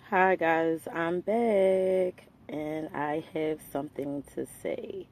Hi guys, I'm back and I have something to say.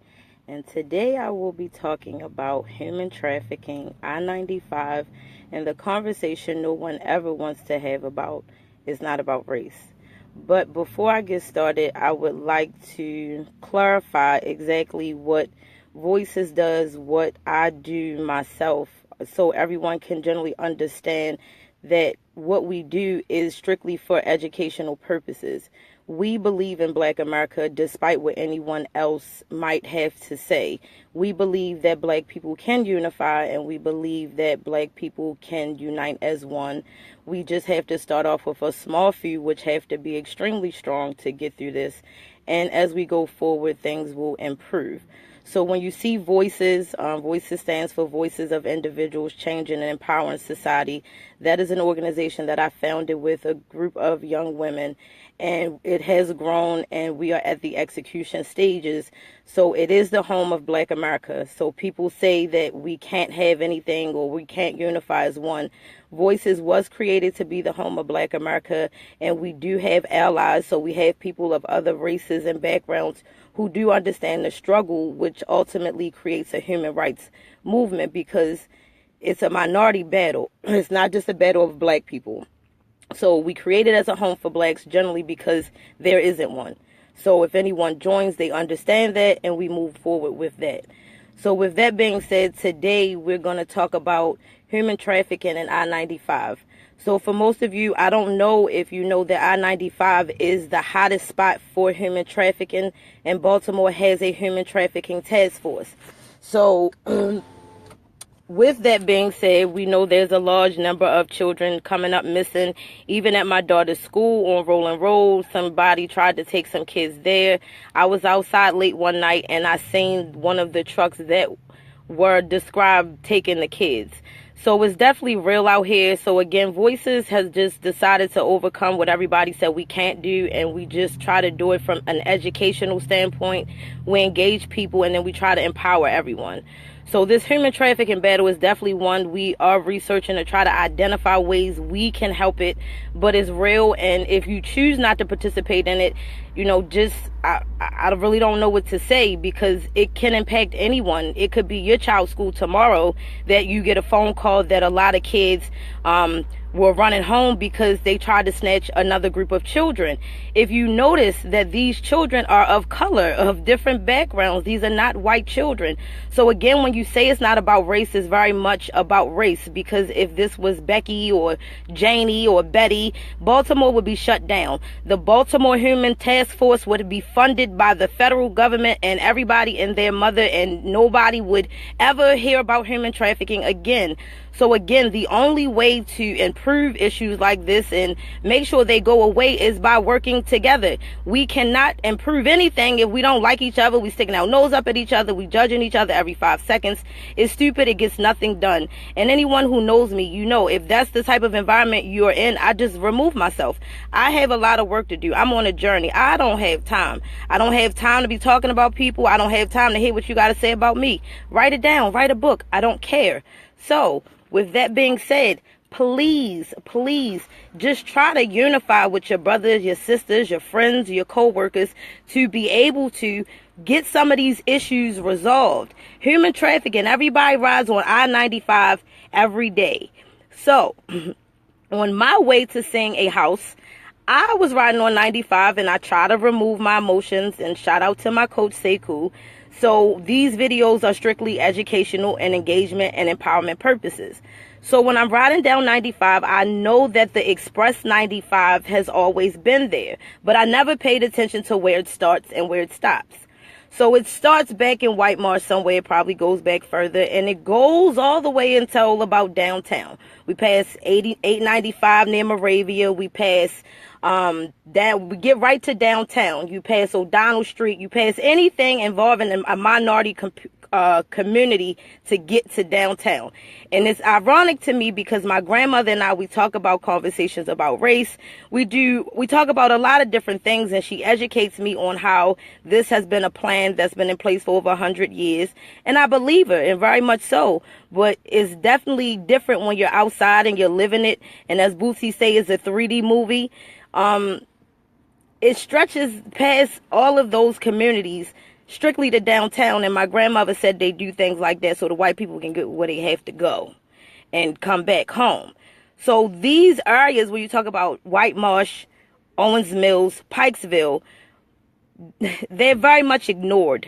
And today I will be talking about human trafficking, I-95, and the conversation no one ever wants to have about is not about race. But before I get started, I would like to clarify exactly what Voices does, what I do myself, so everyone can generally understand that what we do is strictly for educational purposes. We believe in Black America despite what anyone else might have to say. We believe that Black people can unify and we believe that Black people can unite as one. We just have to start off with a small few, which have to be extremely strong to get through this. And as we go forward, things will improve. So when you see Voices, Voices stands for Voices of Individuals Changing and Empowering Society. That is an organization that I founded with a group of young women, and it has grown, and we are at the execution stages. So it is the home of Black America. So people say that we can't have anything or we can't unify as one. Voices was created to be the home of Black America, and we do have allies. So we have people of other races and backgrounds who do understand the struggle, which ultimately creates a human rights movement, because it's a minority battle. It's not just a battle of Black people. So we create it as a home for Blacks generally because there isn't one. So if anyone joins, they understand that, and we move forward with that. So with that being said, today we're going to talk about human trafficking and I-95. So for most of you, I don't know if you know that I-95 is the hottest spot for human trafficking, and Baltimore has a human trafficking task force. So with that being said, we know there's a large number of children coming up missing. Even at my daughter's school on Rolling Road, somebody tried to take some kids there. I was outside late one night and I seen one of the trucks that were described taking the kids. So it's definitely real out here. So again, Voices has just decided to overcome what everybody said we can't do, and we just try to do it from an educational standpoint. We engage people and then we try to empower everyone. So this human trafficking battle is definitely one we are researching to try to identify ways we can help it, but it's real. And if you choose not to participate in it, I really don't know what to say, because it can impact anyone. It could be your child's school tomorrow that you get a phone call that a lot of kids were running home because they tried to snatch another group of children. If you notice that these children are of color, of different backgrounds, these are not white children. So again, when you say it's not about race, it's very much about race, because if this was Becky or Janie or Betty, Baltimore would be shut down. The Baltimore Human Task Force would be funded by the federal government and everybody and their mother, and nobody would ever hear about human trafficking again. So again, the only way to improve issues like this and make sure they go away is by working together. We cannot improve anything if we don't like each other. We sticking our nose up at each other. We judging each other every 5 seconds. It's stupid. It gets nothing done. And anyone who knows me, you know, if that's the type of environment you're in, I just remove myself. I have a lot of work to do. I'm on a journey. I don't have time. I don't have time to be talking about people. I don't have time to hear what you got to say about me. Write it down. Write a book. I don't care. So with that being said, please just try to unify with your brothers, your sisters, your friends, your co-workers to be able to get some of these issues resolved. Human trafficking, everybody rides on I-95 every day. So on my way to seeing a house, I was riding on 95 and I try to remove my emotions, and shout out to my coach Sekou. So these videos are strictly educational and engagement and empowerment purposes. So when I'm riding down 95, I know that the Express 95 has always been there, but I never paid attention to where it starts and where it stops. So it starts back in White Marsh somewhere. It probably goes back further, and it goes all the way until about downtown. We pass 895 near Moravia. We pass we get right to downtown. You pass O'Donnell Street. You pass anything involving a minority community to get to downtown. And it's ironic to me because my grandmother and I, we talk about conversations about race. We talk about a lot of different things, and she educates me on how this has been a plan that's been in place for over 100 years. And I believe her, and very much so. But it's definitely different when you're outside and you're living it. And as Bootsy say, it's a 3D movie. it stretches past all of those communities strictly to downtown. And my grandmother said they do things like that so the white people can get where they have to go and come back home. So these areas where you talk about White Marsh, Owens Mills, Pikesville, they're very much ignored.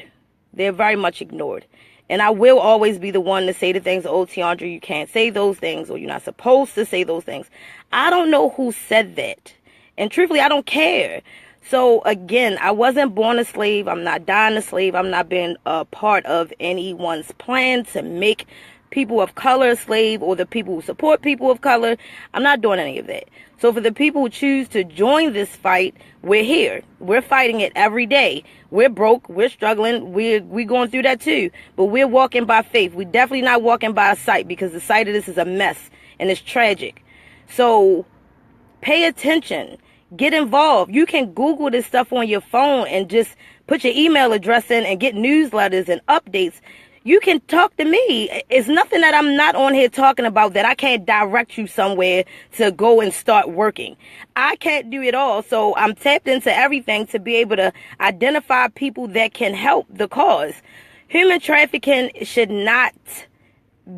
They're very much ignored. And I will always be the one to say the things, oh, Tiandra, you can't say those things, or you're not supposed to say those things. I don't know who said that. And truthfully, I don't care. So again, I wasn't born a slave. I'm not dying a slave. I'm not being a part of anyone's plan to make people of color a slave, or the people who support people of color. I'm not doing any of that. So for the people who choose to join this fight, we're here. We're fighting it every day. We're broke. We're struggling. We're going through that too. But we're walking by faith. We're definitely not walking by sight, because the sight of this is a mess and it's tragic. So pay attention. Get involved. You can Google this stuff on your phone and just put your email address in and get newsletters and updates. You can talk to me. It's nothing that I'm not on here talking about that I can't direct you somewhere to go and start working. I can't do it all. So I'm tapped into everything to be able to identify people that can help the cause. Human trafficking should not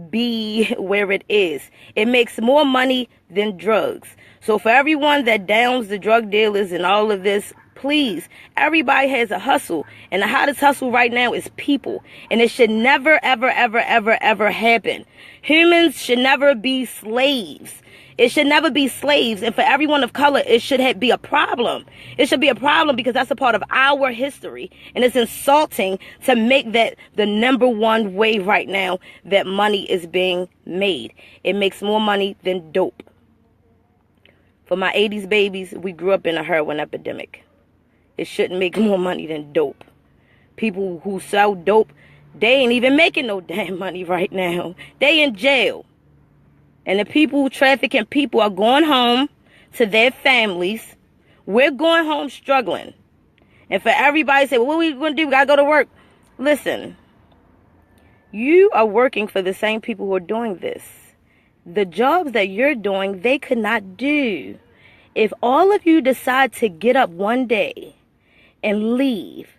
be where it is. It makes more money than drugs. So for everyone that downs the drug dealers and all of this, please, everybody has a hustle. And the hottest hustle right now is people. And it should never, ever, ever, ever, ever happen. Humans should never be slaves. It should never be slaves. And for everyone of color, it should be a problem. It should be a problem because that's a part of our history. And it's insulting to make that the number one way right now that money is being made. It makes more money than dope. For my 80s babies, we grew up in a heroin epidemic. It shouldn't make more money than dope. People who sell dope, they ain't even making no damn money right now. They in jail. And the people who trafficking people are going home to their families. We're going home struggling. And for everybody to say, well, what are we going to do? We got to go to work. Listen, you are working for the same people who are doing this. The jobs that you're doing, they could not do. If all of you decide to get up one day and leave,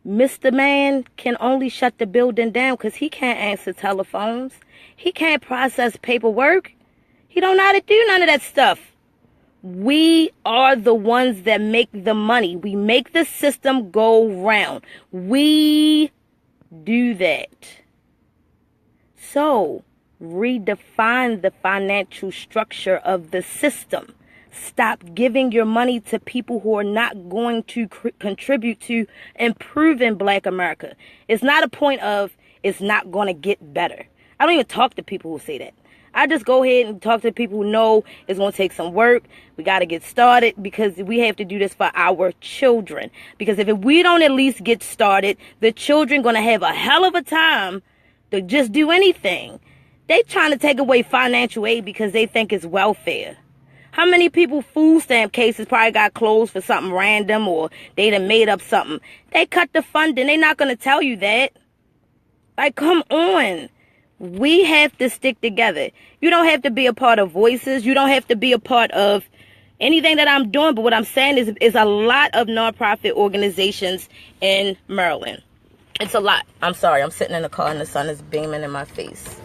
Mr. Man can only shut the building down because he can't answer telephones. He can't process paperwork. He don't know how to do none of that stuff. We are the ones that make the money. We make the system go round. We do that. So, redefine the financial structure of the system. Stop giving your money to people who are not going to contribute to improving Black America. It's not a point of it's not going to get better. I don't even talk to people who say that. I just go ahead and talk to people who know it's going to take some work. We got to get started because we have to do this for our children. Because if we don't at least get started, the children going to have a hell of a time to just do anything. They trying to take away financial aid because they think it's welfare. How many people food stamp cases probably got closed for something random or they done made up something? They cut the funding. They're not going to tell you that. Like, come on. We have to stick together. You don't have to be a part of Voices. You don't have to be a part of anything that I'm doing. But what I'm saying is a lot of nonprofit organizations in Maryland. It's a lot. I'm sorry. I'm sitting in the car and the sun is beaming in my face.